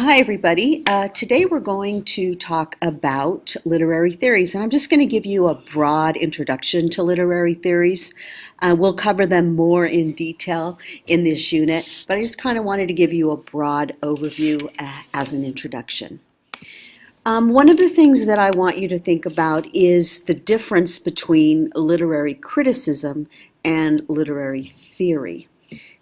Hi, everybody. Today we're going to talk about literary theories, and I'm just going to give you a broad introduction to literary theories. We'll cover them more in detail in this unit, but I just kind of wanted to give you a broad overview as an introduction. One of the things that I want you to think about is the difference between literary criticism and literary theory.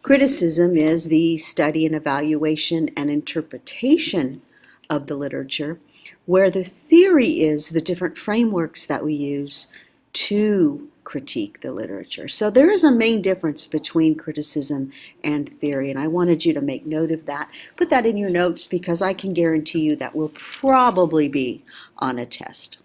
Criticism is the study and evaluation and interpretation of the literature, where the theory is the different frameworks that we use to critique the literature. So there is a main difference between criticism and theory, and I wanted you to make note of that. Put that in your notes because I can guarantee you that will probably be on a test.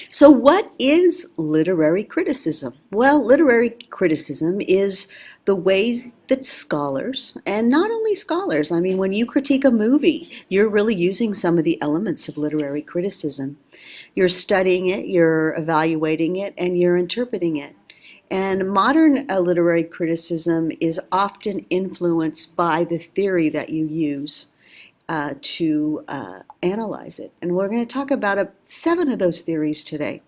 So what is literary criticism? Well, literary criticism is the way that scholars, and not only scholars, I mean, when you critique a movie, you're really using some of the elements of literary criticism. You're studying it, you're evaluating it, and you're interpreting it. And modern literary criticism is often influenced by the theory that you use to analyze it. And we're going to talk about 7 of those theories today.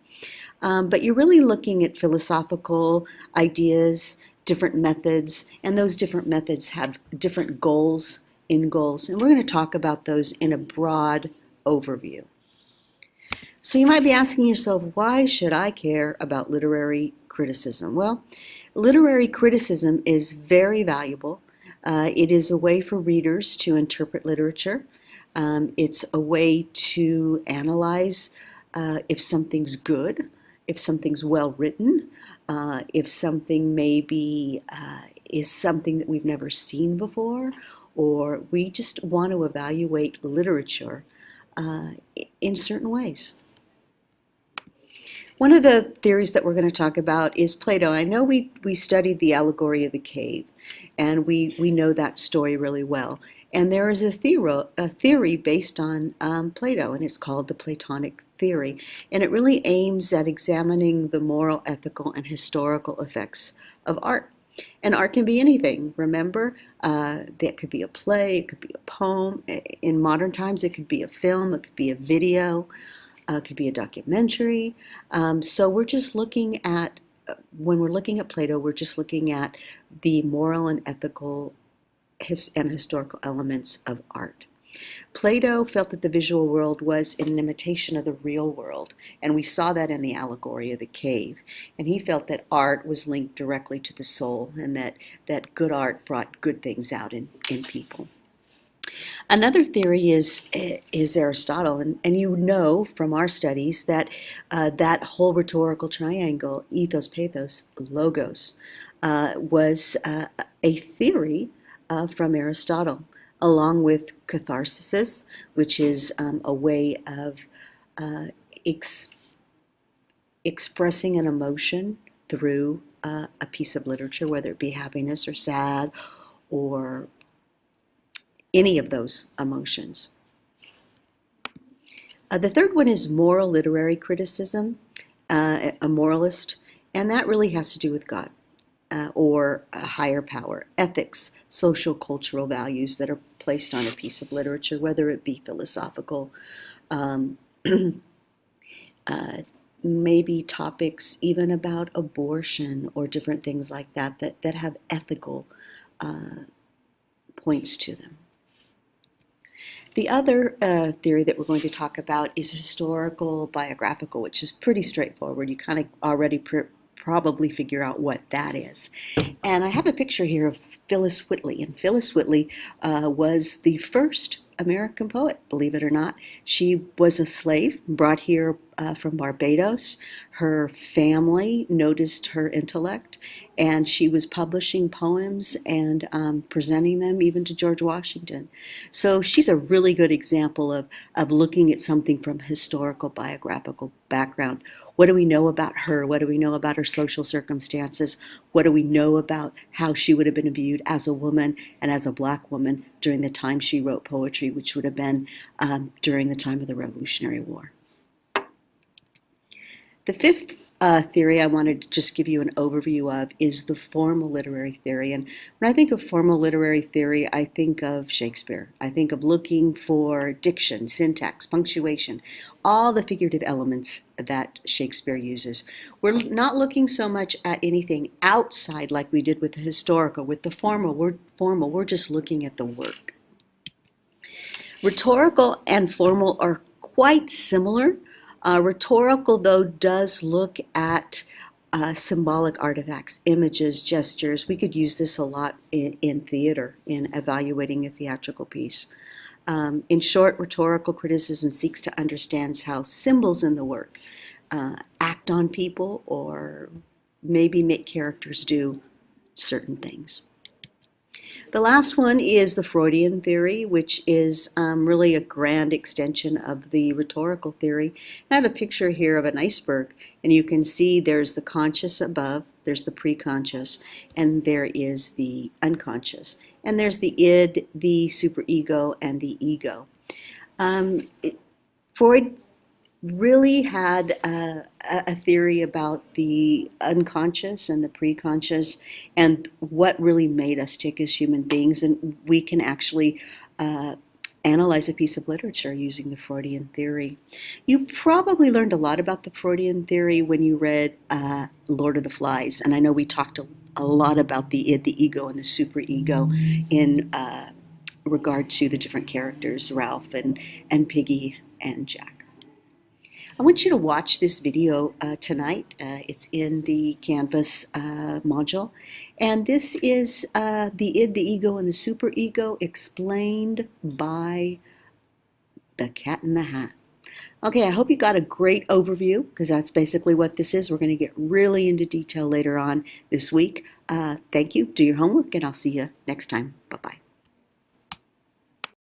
But you're really looking at philosophical ideas, different methods, and those different methods have different goals, end goals, and we're going to talk about those in a broad overview. So you might be asking yourself, why should I care about literary criticism? Well, literary criticism is very valuable. It is a way for readers to interpret literature. It's a way to analyze if something's good, if something's well written, if something maybe is something that we've never seen before, or we just want to evaluate literature in certain ways. One of the theories that we're going to talk about is Plato. I know we studied the allegory of the cave, and we know that story really well. And there is a theory based on Plato, and it's called the Platonic theory. And it really aims at examining the moral, ethical, and historical effects of art. And art can be anything. Remember, that could be a play, it could be a poem. In modern times, it could be a film, it could be a video, it could be a documentary. So we're just looking at, when we're looking at Plato, we're just looking at the moral and ethical and historical elements of art. Plato felt that the visual world was an imitation of the real world, and we saw that in the allegory of the cave. And he felt that art was linked directly to the soul, and that good art brought good things out in people. Another theory is Aristotle, and you know from our studies that that whole rhetorical triangle, ethos, pathos, logos, was a theory from Aristotle, along with catharsis, which is a way of expressing an emotion through a piece of literature, whether it be happiness or sad or any of those emotions. The third one is moral literary criticism, a moralist, and that really has to do with God or a higher power, ethics, social, cultural values that are placed on a piece of literature, whether it be philosophical, maybe topics even about abortion or different things like that have ethical points to them. The other theory that we're going to talk about is historical biographical, which is pretty straightforward. You kind of already probably figure out what that is. And I have a picture here of Phyllis Whitley, and Phyllis Whitley was the first American poet, believe it or not. She was a slave brought here from Barbados. Her family noticed her intellect, and she was publishing poems and presenting them even to George Washington. So she's a really good example of looking at something from historical biographical background. What do we know about her? What do we know about her social circumstances? What do we know about how she would have been viewed as a woman and as a Black woman during the time she wrote poetry, which would have been during the time of the Revolutionary War? The fifth theory I wanted to just give you an overview of is the formal literary theory. And when I think of formal literary theory, I think of Shakespeare. I think of looking for diction, syntax, punctuation, all the figurative elements that Shakespeare uses. We're not looking so much at anything outside like we did with the historical. With the formal, we're just looking at the work. Rhetorical and formal are quite similar. Rhetorical, though, does look at symbolic artifacts, images, gestures. We could use this a lot in theater, in evaluating a theatrical piece. In short, rhetorical criticism seeks to understand how symbols in the work act on people or maybe make characters do certain things. The last one is the Freudian theory, which is really a grand extension of the rhetorical theory. I have a picture here of an iceberg, and you can see there's the conscious above, there's the preconscious, and there is the unconscious. And there's the id, the superego, and the ego. Freud really had a theory about the unconscious and the preconscious and what really made us tick as human beings. And we can actually analyze a piece of literature using the Freudian theory. You probably learned a lot about the Freudian theory when you read Lord of the Flies. And I know we talked a lot about the id, the ego, and the superego in regard to the different characters, Ralph and Piggy and Jack. I want you to watch this video tonight. It's in the Canvas module. And this is the id, the ego, and the superego explained by the Cat in the Hat. Okay, I hope you got a great overview, because that's basically what this is. We're going to get really into detail later on this week. Thank you. Do your homework, and I'll see you next time. Bye-bye.